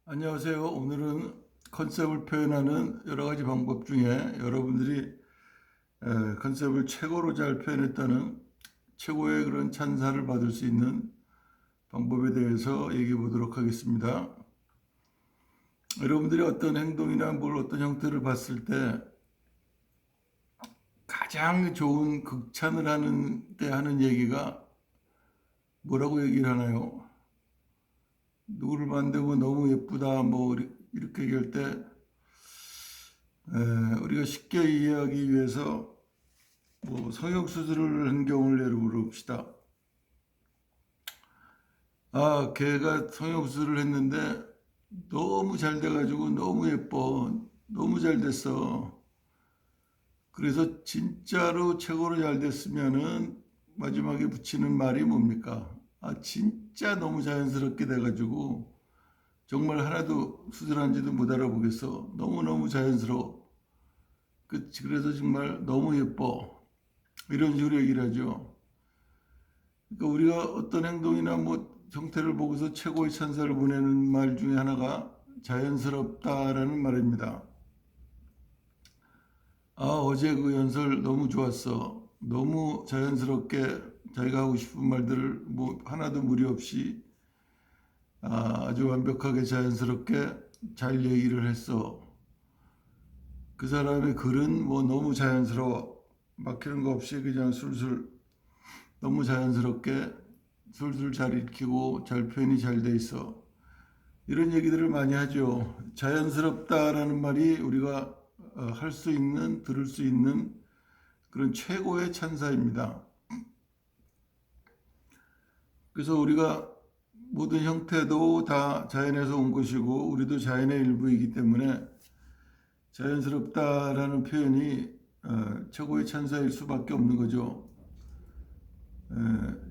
안녕하세요. 오늘은 컨셉을 표현하는 여러 가지 방법 중에 여러분들이 컨셉을 최고로 잘 표현했다는 최고의 그런 찬사를 받을 수 있는 방법에 대해서 얘기해 보도록 하겠습니다. 여러분들이 어떤 행동이나 어떤 형태를 봤을 때 가장 좋은 극찬을 하는 때 하는 얘기가 뭐라고 얘기를 하나요? 누구를 만들면 너무 예쁘다 이렇게 얘기할 때 우리가 쉽게 이해하기 위해서 성형수술을 한 경우를 예로 들읍시다. 아, 걔가 성형수술을 했는데 너무 잘 돼가지고 너무 예뻐. 너무 잘 됐어. 그래서 진짜로 최고로 잘 됐으면은 마지막에 붙이는 말이 뭡니까? 아, 진짜 너무 자연스럽게 돼가지고 정말 하나도 수술한지도 못 알아보겠어. 너무너무 자연스러워. 그래서 정말 너무 예뻐. 이런 식으로 얘기를 하죠. 그러니까 우리가 어떤 행동이나 형태를 보고서 최고의 찬사를 보내는 말 중에 하나가 자연스럽다라는 말입니다. 아, 어제 그 연설 너무 좋았어. 너무 자연스럽게 자기가 하고 싶은 말들을 하나도 무리 없이 아주 완벽하게 자연스럽게 잘 얘기를 했어. 그 사람의 글은 너무 자연스러워. 막히는 거 없이 그냥 술술 너무 자연스럽게 술술 잘 익히고 잘 표현이 잘 돼 있어. 이런 얘기들을 많이 하죠. 자연스럽다라는 말이 우리가 할 수 있는, 들을 수 있는 그런 최고의 찬사입니다. 그래서 우리가 모든 형태도 다 자연에서 온 것이고 우리도 자연의 일부이기 때문에 자연스럽다라는 표현이 최고의 찬사일 수밖에 없는 거죠.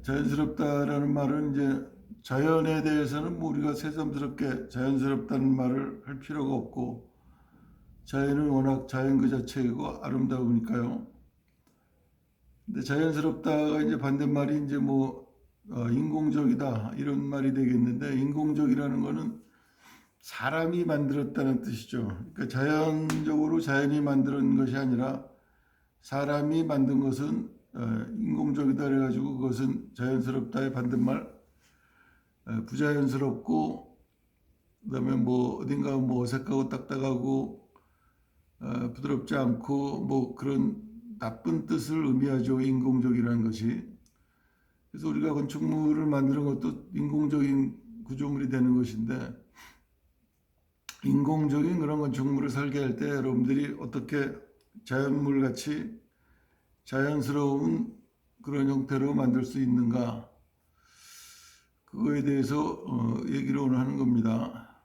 자연스럽다라는 말은 이제 자연에 대해서는 우리가 새삼스럽게 자연스럽다는 말을 할 필요가 없고 자연은 워낙 자연 그 자체이고 아름다우니까요. 근데 자연스럽다가 이제 반대말이 이제 인공적이다 이런 말이 되겠는데 인공적이라는 거는 사람이 만들었다는 뜻이죠. 그러니까 자연적으로 자연이 만든 것이 아니라 사람이 만든 것은 인공적이다 그래가지고 그것은 자연스럽다의 반대말 부자연스럽고 그다음에 어딘가 어색하고 딱딱하고 부드럽지 않고 그런 나쁜 뜻을 의미하죠. 인공적이라는 것이. 그래서 우리가 건축물을 만드는 것도 인공적인 구조물이 되는 것인데 인공적인 그런 건축물을 설계할 때 여러분들이 어떻게 자연물 같이 자연스러운 그런 형태로 만들 수 있는가 그거에 대해서 얘기를 오늘 하는 겁니다.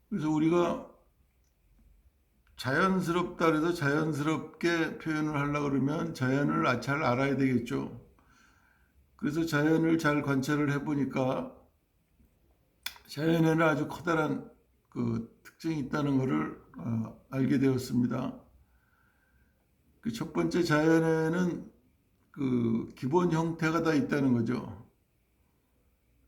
그래서 우리가 자연스럽다 그래서 자연스럽게 표현을 하려고 그러면 자연을 잘 알아야 되겠죠. 그래서 자연을 잘 관찰을 해보니까 자연에는 아주 커다란 그 특징이 있다는 것을 알게 되었습니다. 그 첫 번째 자연에는 그 기본 형태가 다 있다는 거죠.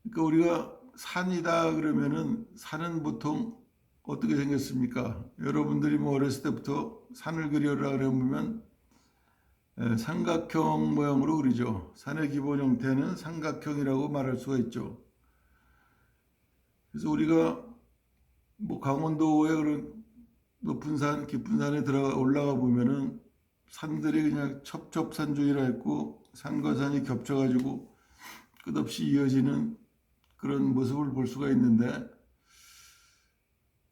그러니까 우리가 산이다 그러면은 산은 보통 어떻게 생겼습니까? 여러분들이 어렸을 때부터 산을 그려라 그러면 삼각형 모양으로 그리죠. 산의 기본 형태는 삼각형이라고 말할 수가 있죠. 그래서 우리가 강원도의 그런 높은 산, 깊은 산에 올라가 보면은 산들이 그냥 첩첩산중이라 했고 산과 산이 겹쳐가지고 끝없이 이어지는 그런 모습을 볼 수가 있는데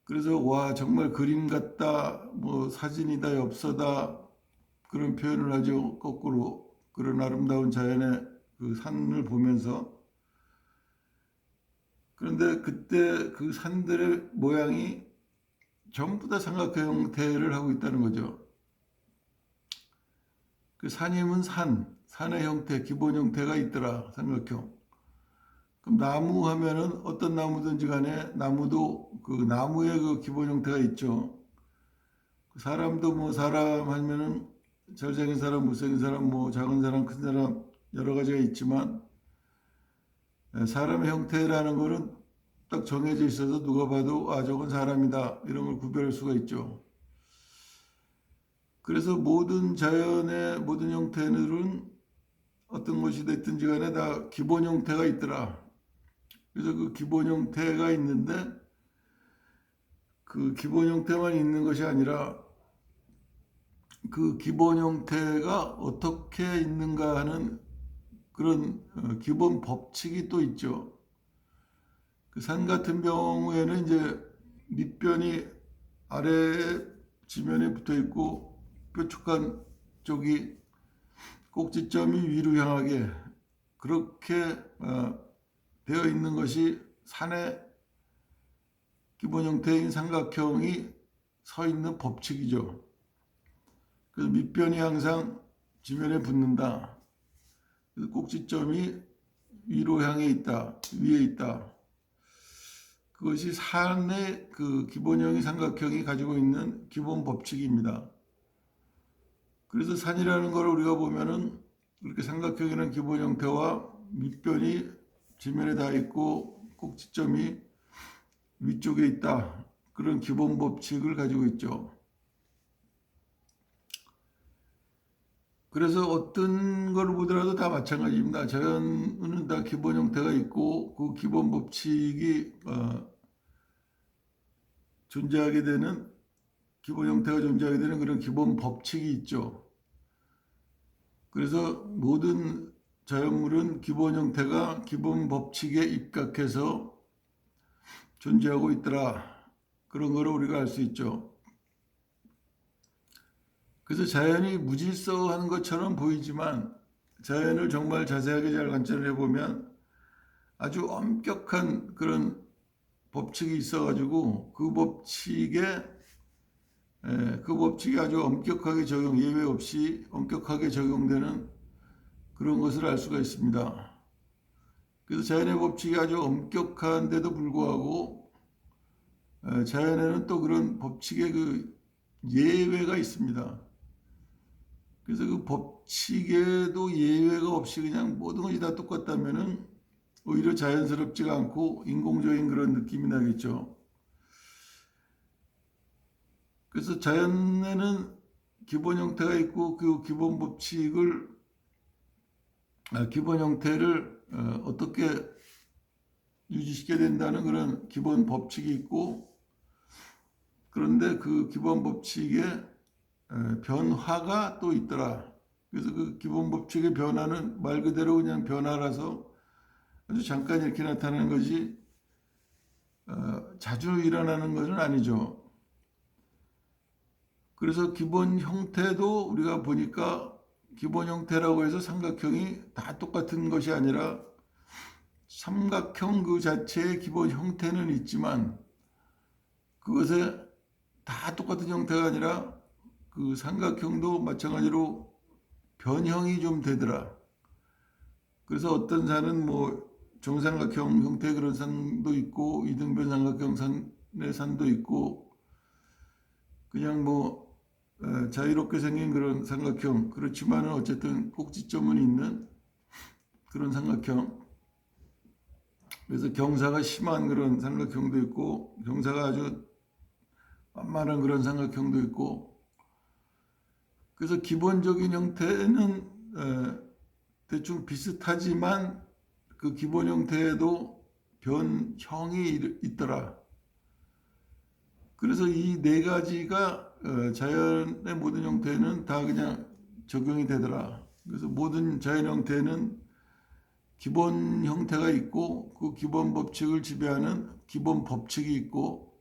그래서 와 정말 그림 같다, 사진이다, 엽서다 그런 표현을 하죠. 거꾸로 그런 아름다운 자연의 그 산을 보면서 그런데 그때 그 산들의 모양이 전부 다 삼각형 형태를 하고 있다는 거죠. 그 산이면 산의 형태, 기본 형태가 있더라, 삼각형. 그럼 나무 하면은 어떤 나무든지 간에 나무도 그 나무의 그 기본 형태가 있죠. 그 사람도 사람 하면은 잘생긴 사람, 못생긴 사람, 작은 사람, 큰 사람 여러 가지가 있지만 사람의 형태라는 거는 딱 정해져 있어서 누가 봐도 아 저건 사람이다 이런 걸 구별할 수가 있죠. 그래서 모든 자연의 모든 형태들은 어떤 것이 됐든지 간에 다 기본 형태가 있더라. 그래서 그 기본 형태가 있는데 그 기본 형태만 있는 것이 아니라 그 기본 형태가 어떻게 있는가 하는 그런 기본 법칙이 또 있죠. 그 산 같은 경우에는 이제 밑변이 아래 지면에 붙어 있고 뾰족한 쪽이 꼭지점이 위로 향하게 그렇게 되어 있는 것이 산의 기본 형태인 삼각형이 서 있는 법칙이죠. 그래서 밑변이 항상 지면에 붙는다. 꼭지점이 위로 향해 있다, 위에 있다. 그것이 산의 그 기본형이 삼각형이 가지고 있는 기본 법칙입니다. 그래서 산이라는 걸 우리가 보면은 그렇게 삼각형이라는 기본 형태와 밑변이 지면에 닿아 있고 꼭지점이 위쪽에 있다. 그런 기본 법칙을 가지고 있죠. 그래서 어떤 걸 보더라도 다 마찬가지입니다. 자연은 다 기본 형태가 있고 그 기본 법칙이 존재하게 되는 기본 형태가 존재하게 되는 그런 기본 법칙이 있죠. 그래서 모든 자연물은 기본 형태가 기본 법칙에 입각해서 존재하고 있더라. 그런 거를 우리가 알 수 있죠. 그래서 자연이 무질서한 것처럼 보이지만 자연을 정말 자세하게 잘 관찰을 해보면 아주 엄격한 그런 법칙이 있어가지고 그 법칙이 아주 엄격하게 적용, 예외 없이 엄격하게 적용되는 그런 것을 알 수가 있습니다. 그래서 자연의 법칙이 아주 엄격한데도 불구하고 자연에는 또 그런 법칙의 그 예외가 있습니다. 그래서 그 법칙에도 예외가 없이 그냥 모든 것이 다 똑같다면은 오히려 자연스럽지가 않고 인공적인 그런 느낌이 나겠죠. 그래서 자연에는 기본 형태가 있고 그 기본 법칙을 기본 형태를 어떻게 유지시켜야 된다는 그런 기본 법칙이 있고 그런데 그 기본 법칙에 변화가 또 있더라. 그래서 그 기본 법칙의 변화는 말 그대로 그냥 변화라서 아주 잠깐 이렇게 나타나는 것이 자주 일어나는 것은 아니죠. 그래서 기본 형태도 우리가 보니까 기본 형태라고 해서 삼각형이 다 똑같은 것이 아니라 삼각형 그 자체의 기본 형태는 있지만 그것에 다 똑같은 형태가 아니라 그 삼각형도 마찬가지로 변형이 좀 되더라. 그래서 어떤 산은 뭐 정삼각형 형태의 그런 산도 있고 이등변 삼각형 산의 산도 있고 그냥 뭐 자유롭게 생긴 그런 삼각형 그렇지만은 어쨌든 꼭지점은 있는 그런 삼각형. 그래서 경사가 심한 그런 삼각형도 있고 경사가 아주 만만한 그런 삼각형도 있고 그래서 기본적인 형태는 대충 비슷하지만 그 기본 형태에도 변형이 있더라. 그래서 이 네 가지가 자연의 모든 형태는 다 그냥 적용이 되더라. 그래서 모든 자연 형태는 기본 형태가 있고 그 기본 법칙을 지배하는 기본 법칙이 있고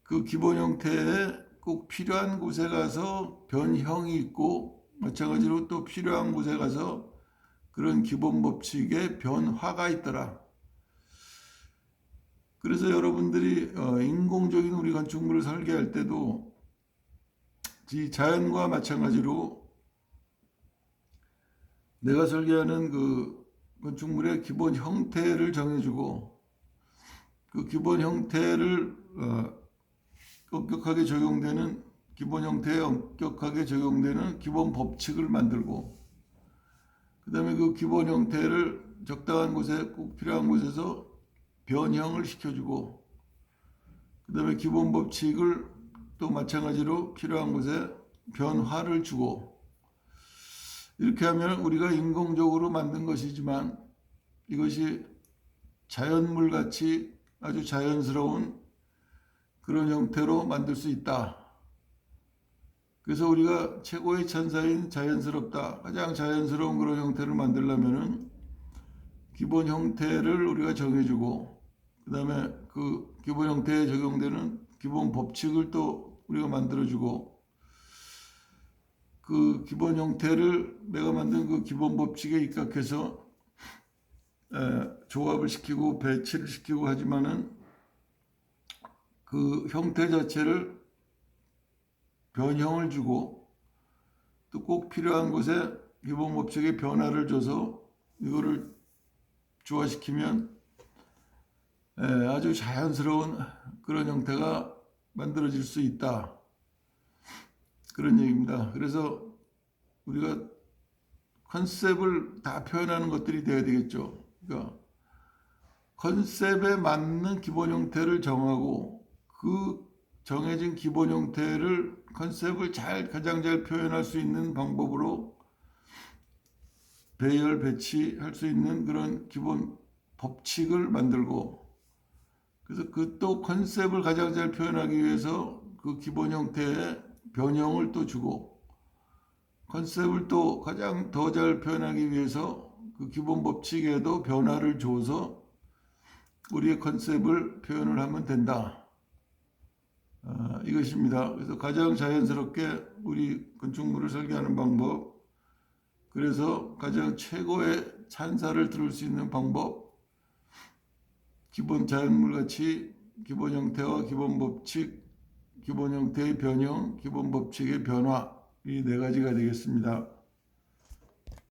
그 기본 형태에 꼭 필요한 곳에 가서 변형이 있고 마찬가지로 또 필요한 곳에 가서 그런 기본 법칙의 변화가 있더라. 그래서 여러분들이 인공적인 우리 건축물을 설계할 때도 이 자연과 마찬가지로 내가 설계하는 그 건축물의 기본 형태를 정해주고 그 기본 형태를 엄격하게 적용되는 기본 형태에 엄격하게 적용되는 기본 법칙을 만들고 그 다음에 그 기본 형태를 적당한 곳에 꼭 필요한 곳에서 변형을 시켜주고, 그 다음에 기본 법칙을 또 마찬가지로 필요한 곳에 변화를 주고, 이렇게 하면 우리가 인공적으로 만든 것이지만 이것이 자연물 같이 아주 자연스러운 그런 형태로 만들 수 있다. 그래서 우리가 최고의 천사인 자연스럽다, 가장 자연스러운 그런 형태를 만들려면은 기본 형태를 우리가 정해주고, 그 다음에 그 기본 형태에 적용되는 기본 법칙을 또 우리가 만들어주고, 그 기본 형태를 내가 만든 그 기본 법칙에 입각해서 조합을 시키고 배치를 시키고 하지만은 그 형태 자체를 변형을 주고, 또 꼭 필요한 곳에 기본 법칙에 변화를 줘서 이거를 조화시키면 아주 자연스러운 그런 형태가 만들어질 수 있다, 그런 얘기입니다. 그래서 우리가 컨셉을 다 표현하는 것들이 되어야 되겠죠. 그러니까 컨셉에 맞는 기본 형태를 정하고, 그 정해진 기본 형태를 컨셉을 가장 잘 표현할 수 있는 방법으로 배열 배치할 수 있는 그런 기본 법칙을 만들고, 그래서 그 또 컨셉을 가장 잘 표현하기 위해서 그 기본 형태의 변형을 또 주고, 컨셉을 또 가장 더 잘 표현하기 위해서 그 기본 법칙에도 변화를 줘서 우리의 컨셉을 표현을 하면 된다. 이것입니다. 그래서 가장 자연스럽게 우리 건축물을 설계하는 방법, 그래서 가장 최고의 찬사를 들을 수 있는 방법, 기본 자연물같이 기본 형태와 기본 법칙, 기본 형태의 변형, 기본 법칙의 변화, 이 네 가지가 되겠습니다.